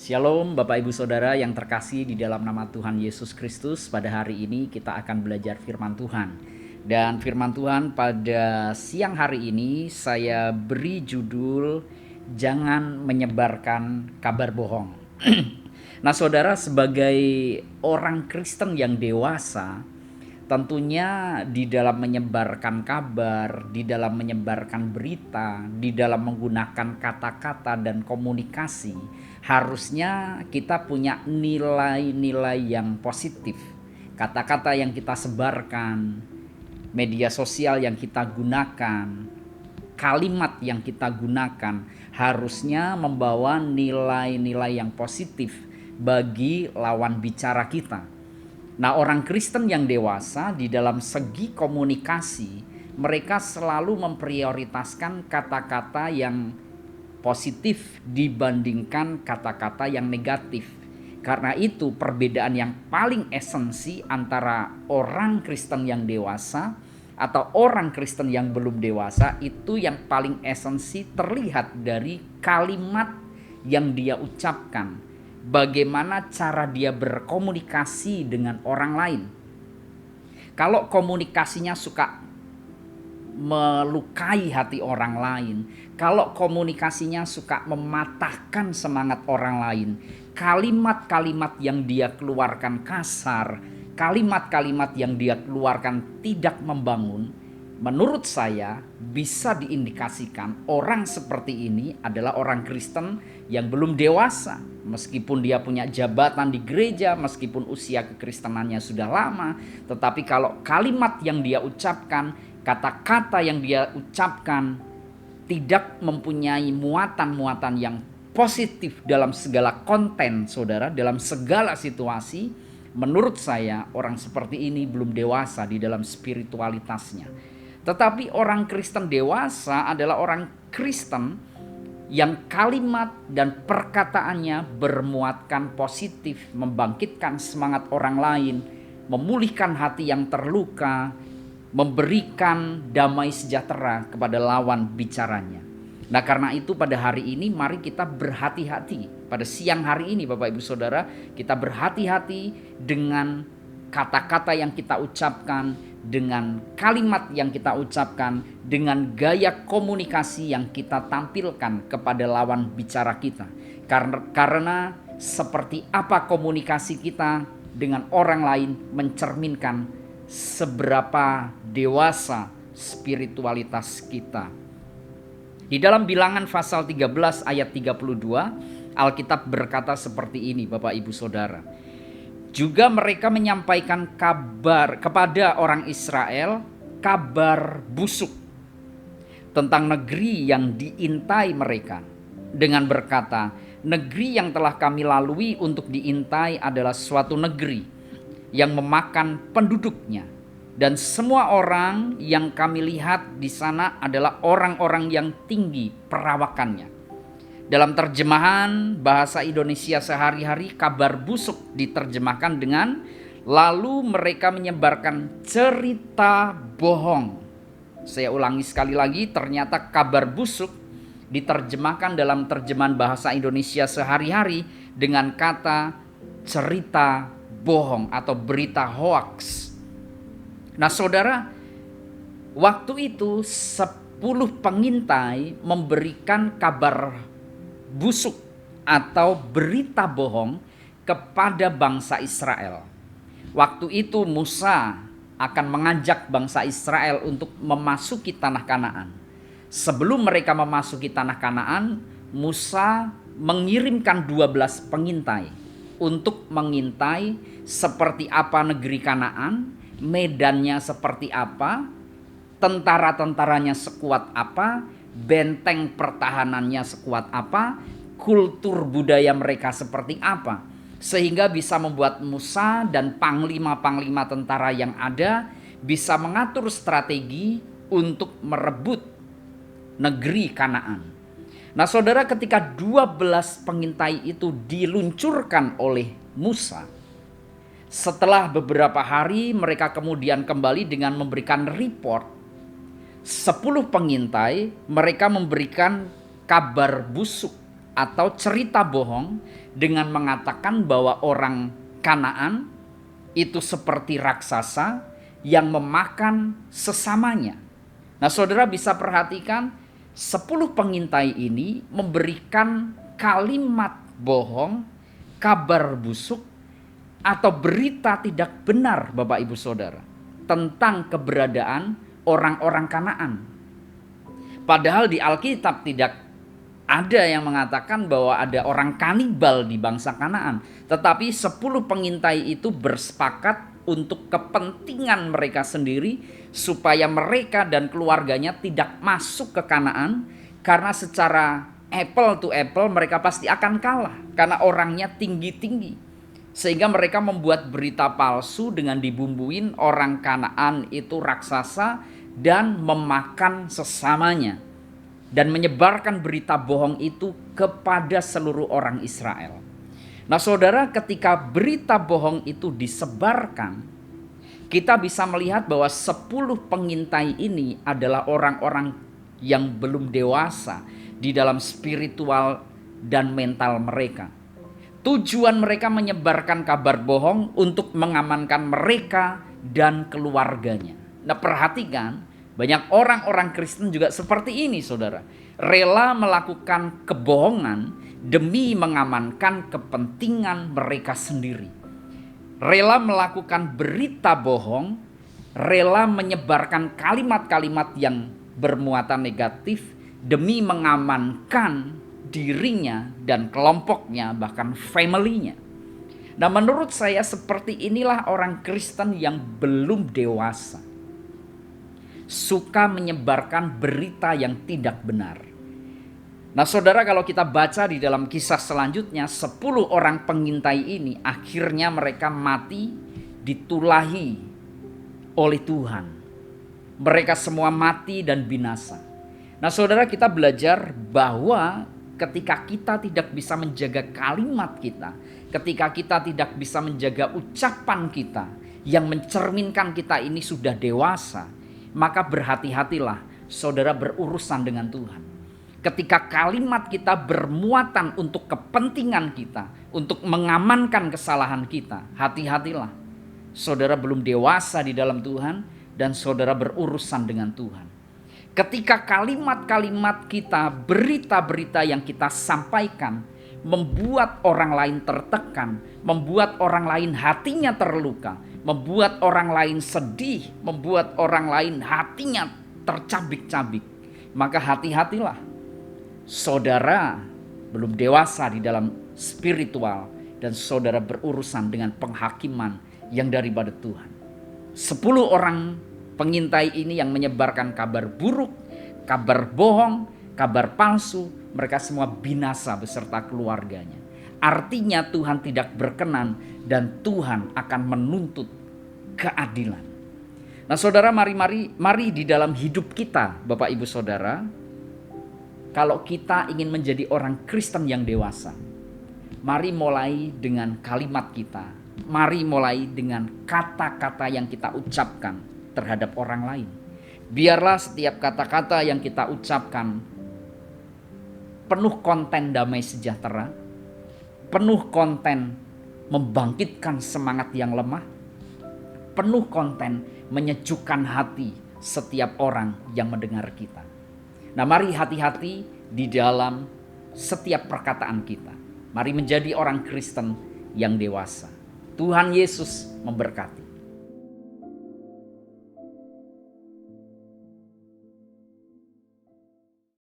Shalom Bapak Ibu Saudara yang terkasih di dalam nama Tuhan Yesus Kristus. Pada hari ini kita akan belajar firman Tuhan. Dan firman Tuhan pada siang hari ini saya beri judul Jangan Menyebarkan Kabar Bohong. Nah saudara, sebagai orang Kristen yang dewasa, tentunya di dalam menyebarkan kabar, di dalam menyebarkan berita, di dalam menggunakan kata-kata dan komunikasi, harusnya kita punya nilai-nilai yang positif. Kata-kata yang kita sebarkan, media sosial yang kita gunakan, kalimat yang kita gunakan harusnya membawa nilai-nilai yang positif bagi lawan bicara kita. Nah, orang Kristen yang dewasa di dalam segi komunikasi, mereka selalu memprioritaskan kata-kata yang positif dibandingkan kata-kata yang negatif. Karena itu perbedaan yang paling esensi antara orang Kristen yang dewasa atau orang Kristen yang belum dewasa, itu yang paling esensi terlihat dari kalimat yang dia ucapkan. Bagaimana cara dia berkomunikasi dengan orang lain. Kalau komunikasinya suka melukai hati orang lain, kalau komunikasinya suka mematahkan semangat orang lain, kalimat-kalimat yang dia keluarkan kasar, kalimat-kalimat yang dia keluarkan tidak membangun, menurut saya bisa diindikasikan orang seperti ini adalah orang Kristen yang belum dewasa. Meskipun dia punya jabatan di gereja, meskipun usia kekristenannya sudah lama, tetapi kalau kalimat yang dia ucapkan, kata-kata yang dia ucapkan tidak mempunyai muatan-muatan yang positif dalam segala konten, saudara, dalam segala situasi, menurut saya orang seperti ini belum dewasa di dalam spiritualitasnya. Tetapi orang Kristen dewasa adalah orang Kristen yang kalimat dan perkataannya bermuatkan positif, membangkitkan semangat orang lain, memulihkan hati yang terluka, memberikan damai sejahtera kepada lawan bicaranya. Nah, karena itu pada hari ini mari kita berhati-hati. Pada siang hari ini Bapak Ibu Saudara, kita berhati-hati dengan kata-kata yang kita ucapkan, dengan kalimat yang kita ucapkan, dengan gaya komunikasi yang kita tampilkan kepada lawan bicara kita. Karena seperti apa komunikasi kita dengan orang lain mencerminkan seberapa dewasa spiritualitas kita. Di dalam Bilangan pasal 13 ayat 32, Alkitab berkata seperti ini Bapak Ibu Saudara. Juga mereka menyampaikan kabar kepada orang Israel, kabar busuk tentang negeri yang diintai mereka, dengan berkata, negeri yang telah kami lalui untuk diintai adalah suatu negeri yang memakan penduduknya, dan semua orang yang kami lihat di sana adalah orang-orang yang tinggi perawakannya. Dalam terjemahan bahasa Indonesia sehari-hari, kabar busuk diterjemahkan dengan lalu mereka menyebarkan cerita bohong. Saya ulangi sekali lagi, ternyata kabar busuk diterjemahkan dalam terjemahan bahasa Indonesia sehari-hari dengan kata cerita bohong atau berita hoax. Nah saudara, waktu itu 10 pengintai memberikan kabar busuk atau berita bohong kepada bangsa Israel. Waktu itu Musa akan mengajak bangsa Israel untuk memasuki tanah Kanaan. Sebelum mereka memasuki tanah Kanaan, Musa mengirimkan 12 pengintai untuk mengintai seperti apa negeri Kanaan, medannya seperti apa, tentara-tentaranya sekuat apa, benteng pertahanannya sekuat apa, kultur budaya mereka seperti apa, sehingga bisa membuat Musa dan panglima-panglima tentara yang ada bisa mengatur strategi untuk merebut negeri Kanaan. Nah saudara, ketika 12 pengintai itu diluncurkan oleh Musa, setelah beberapa hari mereka kemudian kembali dengan memberikan report. 10 pengintai mereka memberikan kabar busuk atau cerita bohong dengan mengatakan bahwa orang Kanaan itu seperti raksasa yang memakan sesamanya. Nah, saudara bisa perhatikan 10 pengintai ini memberikan kalimat bohong, kabar busuk, atau berita tidak benar, Bapak Ibu Saudara, tentang keberadaan orang-orang Kanaan. Padahal di Alkitab tidak ada yang mengatakan bahwa ada orang kanibal di bangsa Kanaan. Tetapi 10 pengintai itu bersepakat untuk kepentingan mereka sendiri supaya mereka dan keluarganya tidak masuk ke Kanaan, karena secara apple to apple mereka pasti akan kalah karena orangnya tinggi-tinggi. Sehingga mereka membuat berita palsu dengan dibumbuin orang Kanaan itu raksasa dan memakan sesamanya, dan menyebarkan berita bohong itu kepada seluruh orang Israel. Nah, saudara, ketika berita bohong itu disebarkan, kita bisa melihat bahwa 10 pengintai ini adalah orang-orang yang belum dewasa di dalam spiritual dan mental mereka. Tujuan mereka menyebarkan kabar bohong untuk mengamankan mereka dan keluarganya. Nah, perhatikan, banyak orang-orang Kristen juga seperti ini, saudara. Rela melakukan kebohongan demi mengamankan kepentingan mereka sendiri. Rela melakukan berita bohong, rela menyebarkan kalimat-kalimat yang bermuatan negatif demi mengamankan dirinya dan kelompoknya, bahkan family-nya. Nah, menurut saya seperti inilah orang Kristen yang belum dewasa. Suka menyebarkan berita yang tidak benar. Nah, saudara, kalau kita baca di dalam kisah selanjutnya, 10 orang pengintai ini akhirnya mereka mati ditulahi oleh Tuhan. Mereka semua mati dan binasa. Nah, saudara, kita belajar bahwa ketika kita tidak bisa menjaga kalimat kita, ketika kita tidak bisa menjaga ucapan kita yang mencerminkan kita ini sudah dewasa, maka berhati-hatilah saudara berurusan dengan Tuhan. Ketika kalimat kita bermuatan untuk kepentingan kita, untuk mengamankan kesalahan kita, hati-hatilah. Saudara belum dewasa di dalam Tuhan dan saudara berurusan dengan Tuhan. Ketika kalimat-kalimat kita, berita-berita yang kita sampaikan membuat orang lain tertekan, membuat orang lain hatinya terluka, membuat orang lain sedih, membuat orang lain hatinya tercabik-cabik, maka hati-hatilah. Saudara belum dewasa di dalam spiritual dan saudara berurusan dengan penghakiman yang daripada Tuhan. 10 orang pengintai ini yang menyebarkan kabar buruk, kabar bohong, kabar palsu, mereka semua binasa beserta keluarganya. Artinya Tuhan tidak berkenan dan Tuhan akan menuntut keadilan. Nah, saudara, mari di dalam hidup kita, Bapak Ibu Saudara, kalau kita ingin menjadi orang Kristen yang dewasa, mari mulai dengan kalimat kita, mari mulai dengan kata-kata yang kita ucapkan terhadap orang lain. Biarlah setiap kata-kata yang kita ucapkan penuh konten damai sejahtera, penuh konten membangkitkan semangat yang lemah, penuh konten menyejukkan hati setiap orang yang mendengar kita. Nah, mari hati-hati di dalam setiap perkataan kita. Mari menjadi orang Kristen yang dewasa. Tuhan Yesus memberkati.